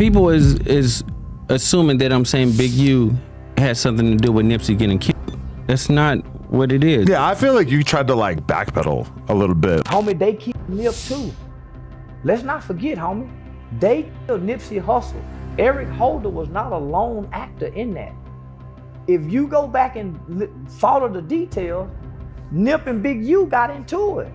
people is assuming that I'm saying Big U has something to do with Nipsey getting killed. That's not what it is. Yeah, I feel like you tried to like backpedal a little bit. Homie, they killed Nip too. Let's not forget, homie, they killed Nipsey Hussle. Eric Holder was not a lone actor in that. If you go back and follow the details, Nip and Big U got into it.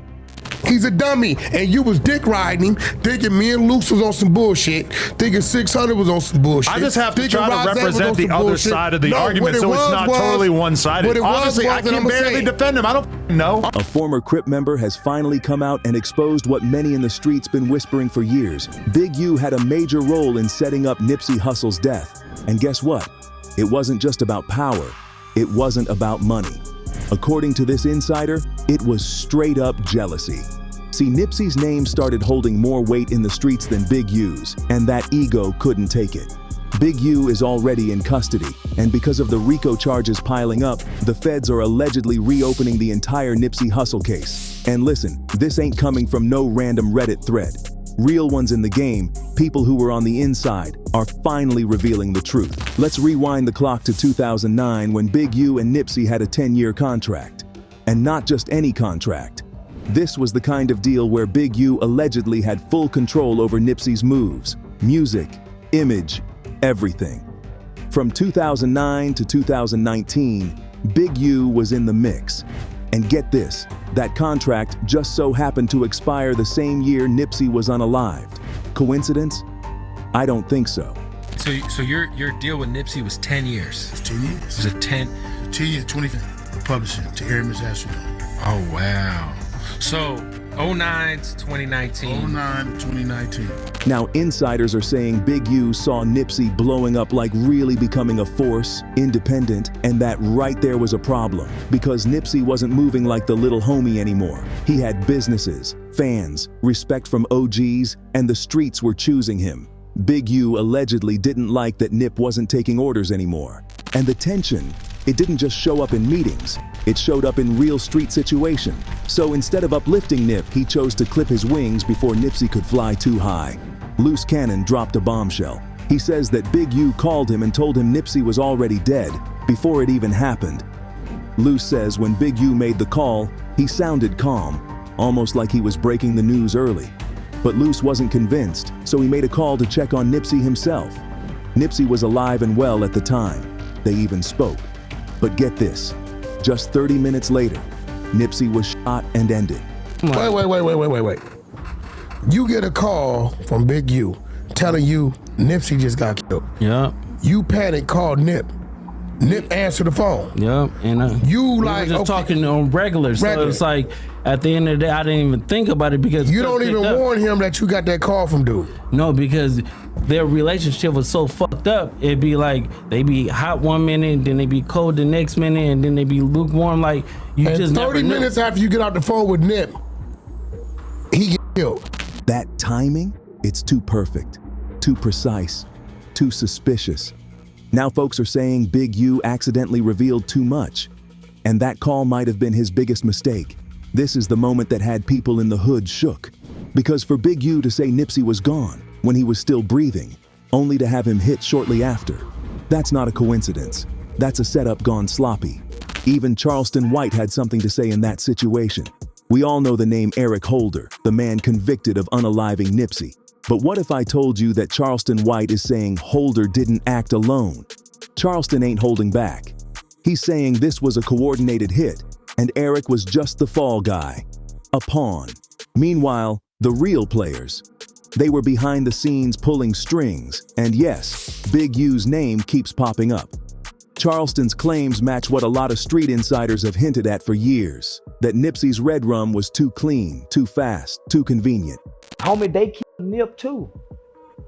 He's a dummy, and you was dick riding him, thinking me and Luce was on some bullshit, thinking 600 was on some bullshit. I just have to try to represent the other side of the argument, so it's not totally one-sided. Honestly, I can barely defend him. I don't know. A former Crip member has finally come out and exposed what many in the streets been whispering for years. Big U had a major role in setting up Nipsey Hussle's death. And guess what? It wasn't just about power. It wasn't about money. According to this insider, it was straight up jealousy. See, Nipsey's name started holding more weight in the streets than Big U's, and that ego couldn't take it. Big U is already in custody, and because of the RICO charges piling up, the feds are allegedly reopening the entire Nipsey Hussle case. And listen, this ain't coming from no random Reddit thread. Real ones in the game, people who were on the inside, are finally revealing the truth. Let's rewind the clock to 2009 when Big U and Nipsey had a 10-year contract. And not just any contract. This was the kind of deal where Big U allegedly had full control over Nipsey's moves, music, image, everything. From 2009 to 2019, Big U was in the mix. And get this, that contract just so happened to expire the same year Nipsey was unalived. Coincidence? I don't think so. So your deal with Nipsey was 10 years? It's 10 years. Was it 10? 10 years, 20 publishing to Aramis Astrodome. Oh, wow. So 09 to 2019. 09 to 2019. Now, insiders are saying Big U saw Nipsey blowing up, like really becoming a force, independent, and that right there was a problem. Because Nipsey wasn't moving like the little homie anymore. He had businesses, fans, respect from OGs, and the streets were choosing him. Big U allegedly didn't like that Nip wasn't taking orders anymore. And the tension, it didn't just show up in meetings, it showed up in real street situation. So instead of uplifting Nip, he chose to clip his wings before Nipsey could fly too high. Loose Cannon dropped a bombshell. He says that Big U called him and told him Nipsey was already dead before it even happened. Loose says when Big U made the call, he sounded calm, almost like he was breaking the news early. But Loose wasn't convinced, so he made a call to check on Nipsey himself. Nipsey was alive and well at the time. They even spoke. But get this, just 30 minutes later, Nipsey was shot and ended. Wait. You get a call from Big U telling you Nipsey just got killed. Yep. You panic, call Nip. Nip answered the phone. Yep. And you we like were just okay. talking on regular. So it's like at the end of the day, I didn't even think about it because you don't even warn him that you got that call from dude. No, because their relationship was so fucked up. It'd be like they be hot one minute, then they be cold the next minute, and then they be lukewarm. Like you and just 30 never minutes knew. after you get off the phone with Nip, he get killed. That timing, it's too perfect, too precise, too suspicious. Now folks are saying Big U accidentally revealed too much, and that call might have been his biggest mistake. This is the moment that had people in the hood shook. Because for Big U to say Nipsey was gone when he was still breathing, only to have him hit shortly after, that's not a coincidence. That's a setup gone sloppy. Even Charleston White had something to say in that situation. We all know the name Eric Holder, the man convicted of unaliving Nipsey. But what if I told you that Charleston White is saying Holder didn't act alone? Charleston ain't holding back. He's saying this was a coordinated hit, and Eric was just the fall guy, a pawn. Meanwhile, the real players, they were behind the scenes pulling strings, and yes, Big U's name keeps popping up. Charleston's claims match what a lot of street insiders have hinted at for years, that Nipsey's red rum was too clean, too fast, too convenient. Homie, they killed Nip too.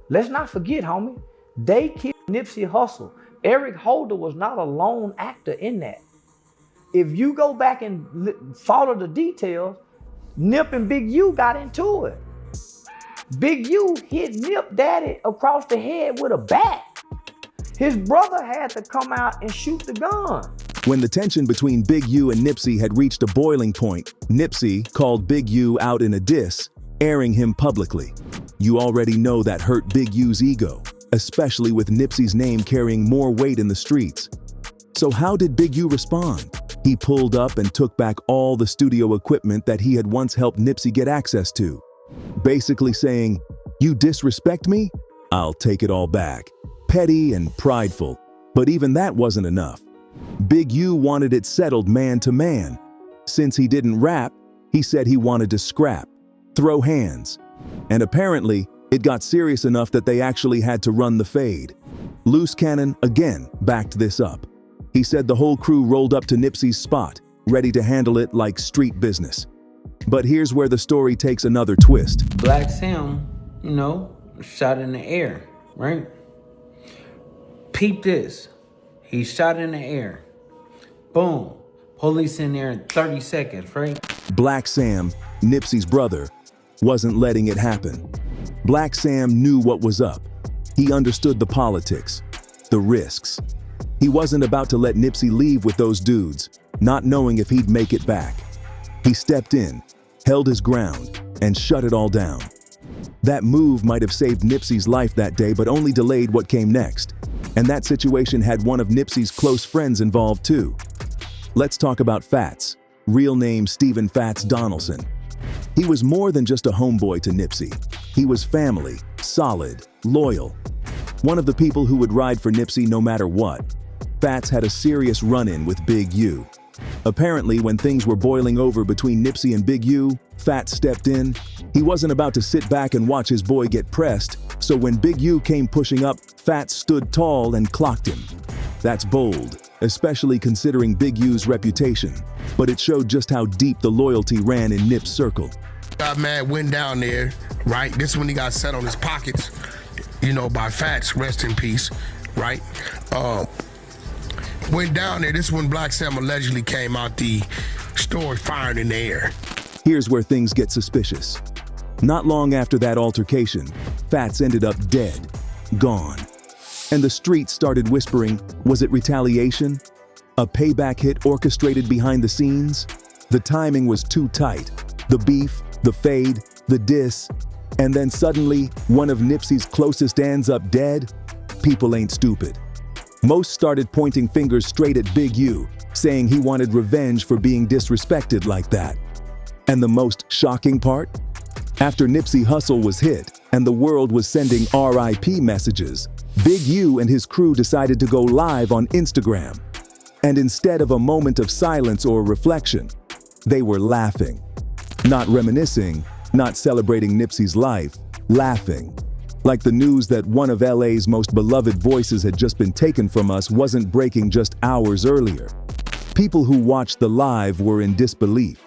Let's not forget, homie, they killed Nipsey Hussle. Eric Holder was not a lone actor in that. If you go back and follow the details, Nip and Big U got into it. Big U hit Nip Daddy across the head with a bat. His brother had to come out and shoot the gun. When the tension between Big U and Nipsey had reached a boiling point, Nipsey called Big U out in a diss, airing him publicly. You already know that hurt Big U's ego. especially with Nipsey's name carrying more weight in the streets. So how did Big U respond? He pulled up and took back all the studio equipment that he had once helped Nipsey get access to, basically saying, "You disrespect me? I'll take it all back." Petty and prideful, but even that wasn't enough. Big U wanted it settled man to man. Since he didn't rap, he said he wanted to scrap, throw hands. And apparently, it got serious enough that they actually had to run the fade. Loose Cannon again backed this up. He said the whole crew rolled up to Nipsey's spot, ready to handle it like street business. But here's where the story takes another twist. Black Sam, shot in the air, right? Peep this. He shot in the air. Boom. Police in there in 30 seconds, right? Black Sam, Nipsey's brother, wasn't letting it happen. Black Sam knew what was up. He understood the politics, the risks. He wasn't about to let Nipsey leave with those dudes, not knowing if he'd make it back. He stepped in, held his ground, and shut it all down. That move might have saved Nipsey's life that day, but only delayed what came next. And that situation had one of Nipsey's close friends involved too. Let's talk about Fats, real name Stephen Fats Donaldson. He was more than just a homeboy to Nipsey. He was family, solid, loyal. One of the people who would ride for Nipsey no matter what. Fats had a serious run-in with Big U. Apparently, when things were boiling over between Nipsey and Big U, Fats stepped in. He wasn't about to sit back and watch his boy get pressed, so when Big U came pushing up, Fats stood tall and clocked him. That's bold, especially considering Big U's reputation, but it showed just how deep the loyalty ran in Nip's circle. Got mad, went down there, right? This is when he got set on his pockets, by Fats, rest in peace, right? Went down there, this is when Black Sam allegedly came out the store firing in the air. Here's where things get suspicious. Not long after that altercation, Fats ended up dead, gone. And the streets started whispering, was it retaliation? A payback hit orchestrated behind the scenes? The timing was too tight. The beef, the fade, the diss, and then suddenly, one of Nipsey's closest ends up dead? People ain't stupid. Most started pointing fingers straight at Big U, saying he wanted revenge for being disrespected like that. And the most shocking part? After Nipsey Hussle was hit and the world was sending RIP messages, Big U and his crew decided to go live on Instagram. And instead of a moment of silence or reflection, they were laughing. Not reminiscing, not celebrating Nipsey's life, laughing. Like the news that one of LA's most beloved voices had just been taken from us wasn't breaking just hours earlier. People who watched the live were in disbelief.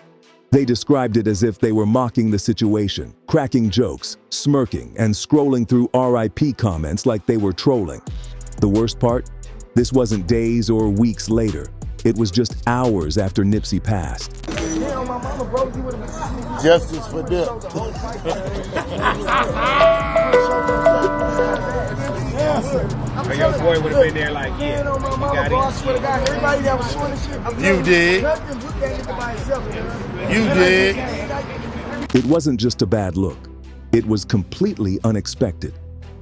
They described it as if they were mocking the situation, cracking jokes, smirking, and scrolling through RIP comments like they were trolling. The worst part? This wasn't days or weeks later. It was just hours after Nipsey passed. Justice for Nip. Or your boy would have been there like, yeah, you got it. You did. You did. It wasn't just a bad look. It was completely unexpected.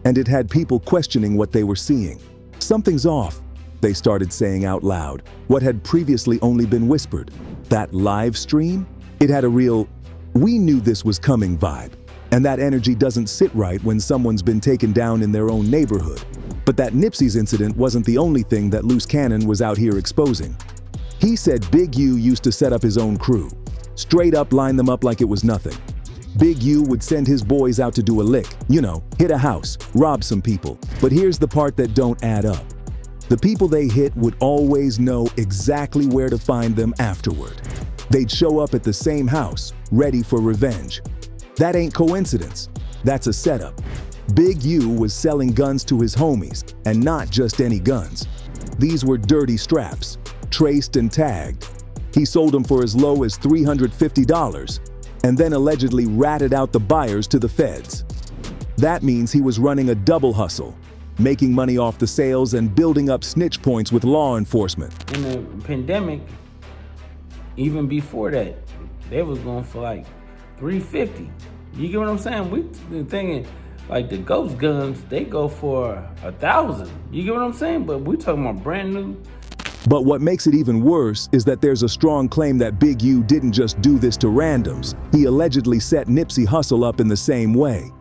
And it had people questioning what they were seeing. Something's off, they started saying out loud, what had previously only been whispered. That live stream? It had a real, we knew this was coming vibe. And that energy doesn't sit right when someone's been taken down in their own neighborhood. But that Nipsey's incident wasn't the only thing that Loose Cannon was out here exposing. He said Big U used to set up his own crew. Straight up line them up like it was nothing. Big U would send his boys out to do a lick, hit a house, rob some people. But here's the part that don't add up. The people they hit would always know exactly where to find them afterward. They'd show up at the same house, ready for revenge. That ain't coincidence. That's a setup. Big U was selling guns to his homies, and not just any guns. These were dirty straps, traced and tagged. He sold them for as low as $350, and then allegedly ratted out the buyers to the feds. That means he was running a double hustle, making money off the sales and building up snitch points with law enforcement. In the pandemic, even before that, they was going for like $350. You get what I'm saying? We been thinking, Like the ghost guns, they go for 1,000. You get what I'm saying? But we talking about brand new. But what makes it even worse is that there's a strong claim that Big U didn't just do this to randoms. He allegedly set Nipsey Hussle up in the same way.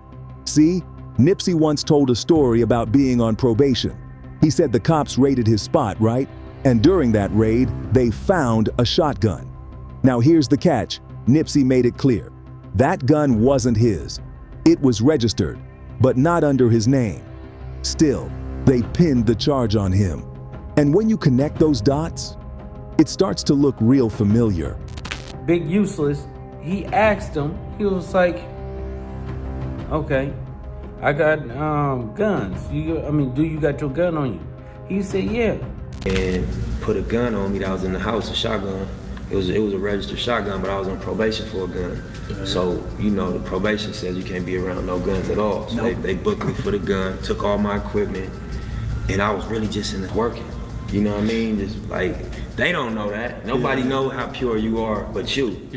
See, Nipsey once told a story about being on probation. He said the cops raided his spot, right? And during that raid, they found a shotgun. Now here's the catch. Nipsey made it clear. That gun wasn't his. It was registered, but not under his name. Still, they pinned the charge on him. And when you connect those dots, it starts to look real familiar. Big Useless, he asked him, he was like, okay, I got guns. Do you got your gun on you? He said, yeah. And put a gun on me that was in the house, a shotgun. It was a registered shotgun, but I was on probation for a gun. So, you know, the probation says you can't be around no guns at all. So they booked me for the gun, took all my equipment, and I was really just in there working. You know what I mean? Just like, they don't know that. Nobody know how pure you are but you.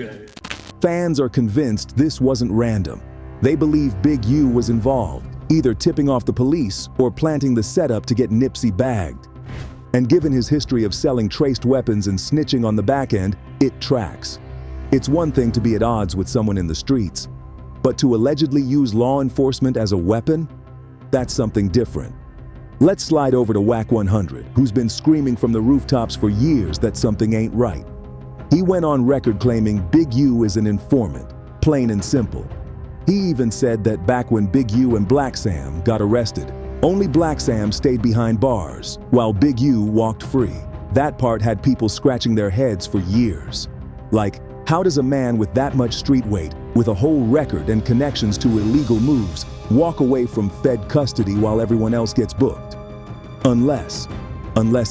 Fans are convinced this wasn't random. They believe Big U was involved, either tipping off the police or planting the setup to get Nipsey bagged. And given his history of selling traced weapons and snitching on the back end, it tracks. It's one thing to be at odds with someone in the streets, but to allegedly use law enforcement as a weapon? That's something different. Let's slide over to Whack 100, who's been screaming from the rooftops for years that something ain't right. He went on record claiming Big U is an informant, plain and simple. He even said that back when Big U and Black Sam got arrested, only Black Sam stayed behind bars, while Big U walked free. That part had people scratching their heads for years. Like, how does a man with that much street weight, with a whole record and connections to illegal moves, walk away from Fed custody while everyone else gets booked? Unless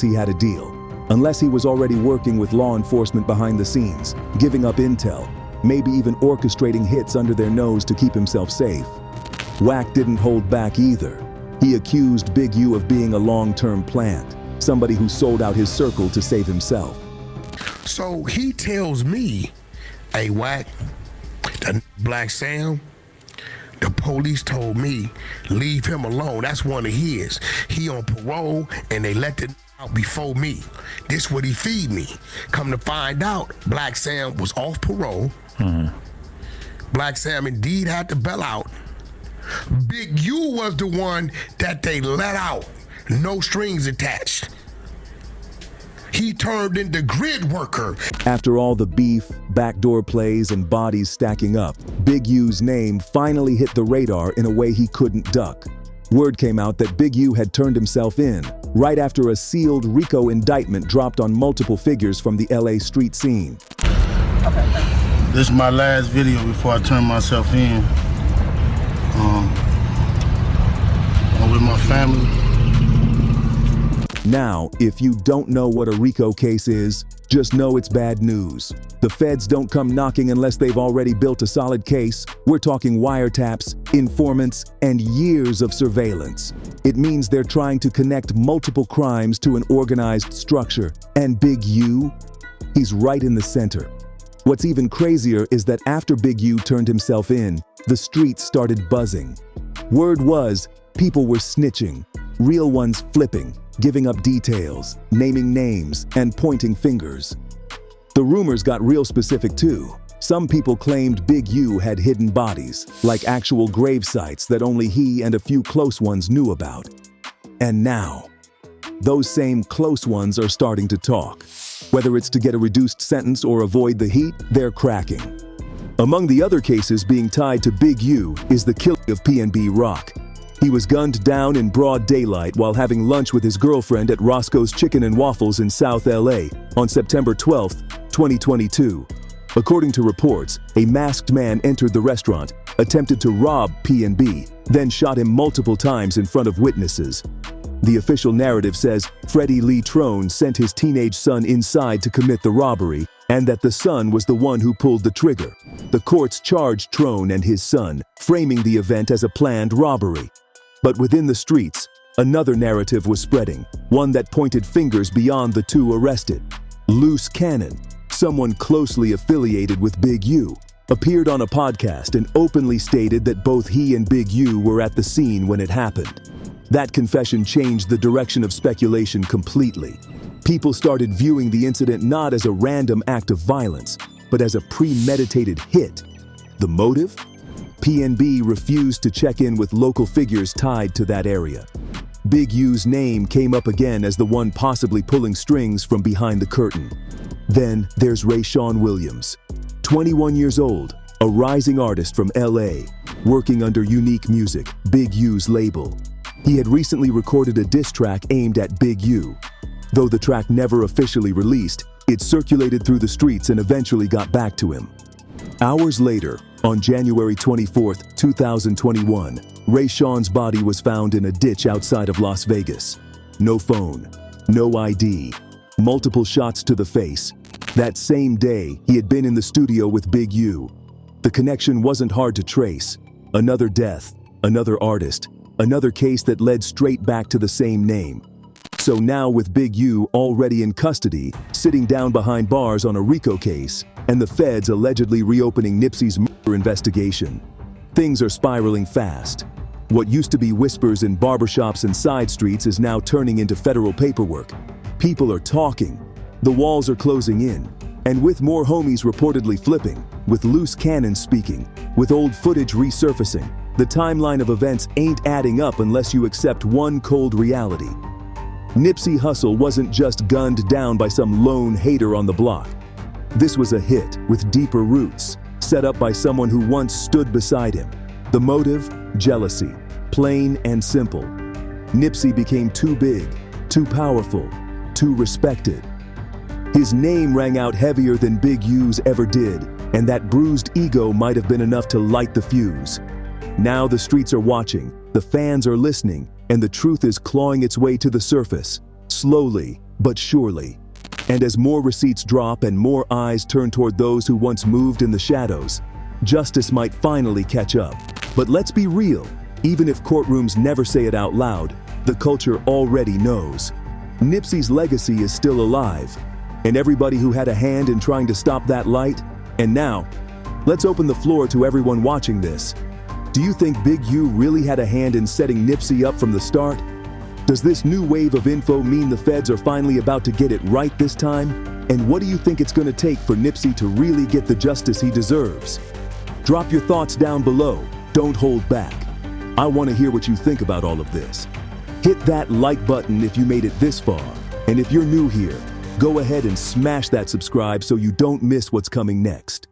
he had a deal. Unless he was already working with law enforcement behind the scenes, giving up intel, maybe even orchestrating hits under their nose to keep himself safe. Whack didn't hold back either. He accused Big U of being a long-term plant, somebody who sold out his circle to save himself. So he tells me, hey, Whack, the Black Sam, the police told me, leave him alone. That's one of his. He on parole and they let the out before me. This what he feed me. Come to find out, Black Sam was off parole. Black Sam indeed had to bail out. Big U was the one that they let out. No strings attached. He turned into grid worker. After all the beef, backdoor plays, and bodies stacking up, Big U's name finally hit the radar in a way he couldn't duck. Word came out that Big U had turned himself in, right after a sealed RICO indictment dropped on multiple figures from the LA street scene. This is my last video before I turn myself in. I'm with my family. Now, if you don't know what a RICO case is, just know it's bad news. The feds don't come knocking unless they've already built a solid case. We're talking wiretaps, informants, and years of surveillance. It means they're trying to connect multiple crimes to an organized structure. And Big U? He's right in the center. What's even crazier is that after Big U turned himself in, the streets started buzzing. Word was, people were snitching, real ones flipping, giving up details, naming names, and pointing fingers. The rumors got real specific too. Some people claimed Big U had hidden bodies, like actual grave sites that only he and a few close ones knew about. And now, those same close ones are starting to talk. Whether it's to get a reduced sentence or avoid the heat, they're cracking. Among the other cases being tied to Big U is the killing of PNB Rock. He was gunned down in broad daylight while having lunch with his girlfriend at Roscoe's Chicken and Waffles in South LA on September 12, 2022. According to reports, a masked man entered the restaurant, attempted to rob PNB, then shot him multiple times in front of witnesses. The official narrative says Freddie Lee Trone sent his teenage son inside to commit the robbery, and that the son was the one who pulled the trigger. The courts charged Trone and his son, framing the event as a planned robbery. But within the streets, another narrative was spreading, one that pointed fingers beyond the two arrested. Loose cannon, someone closely affiliated with Big U, appeared on a podcast and openly stated that both he and Big U were at the scene when it happened. That confession changed the direction of speculation completely. People started viewing the incident not as a random act of violence, but as a premeditated hit. The motive? PNB refused to check in with local figures tied to that area. Big U's name came up again as the one possibly pulling strings from behind the curtain. Then there's Rayshawn Williams, 21 years old, a rising artist from LA, working under Unique Music, Big U's label. He had recently recorded a diss track aimed at Big U. Though the track never officially released, it circulated through the streets and eventually got back to him. Hours later, on January 24, 2021, Rayshawn's body was found in a ditch outside of Las Vegas. No phone, no ID, multiple shots to the face. That same day, he had been in the studio with Big U. The connection wasn't hard to trace. Another death, another artist, another case that led straight back to the same name. So now with Big U already in custody, sitting down behind bars on a RICO case, and the feds allegedly reopening Nipsey's murder investigation, things are spiraling fast. What used to be whispers in barbershops and side streets is now turning into federal paperwork. People are talking. The walls are closing in. And with more homies reportedly flipping, with loose cannons speaking, with old footage resurfacing, the timeline of events ain't adding up unless you accept one cold reality. Nipsey Hussle wasn't just gunned down by some lone hater on the block. This was a hit with deeper roots, set up by someone who once stood beside him. The motive? Jealousy. Plain and simple. Nipsey became too big, too powerful, too respected. His name rang out heavier than Big U's ever did, and that bruised ego might have been enough to light the fuse. Now the streets are watching, the fans are listening, and the truth is clawing its way to the surface, slowly but surely. And as more receipts drop and more eyes turn toward those who once moved in the shadows, justice might finally catch up. But let's be real, even if courtrooms never say it out loud, the culture already knows. Nipsey's legacy is still alive, and everybody who had a hand in trying to stop that light. And now, let's open the floor to everyone watching this. Do you think Big U really had a hand in setting Nipsey up from the start? Does this new wave of info mean the feds are finally about to get it right this time? And what do you think it's going to take for Nipsey to really get the justice he deserves? Drop your thoughts down below. Don't hold back. I want to hear what you think about all of this. Hit that like button if you made it this far. And if you're new here, go ahead and smash that subscribe so you don't miss what's coming next.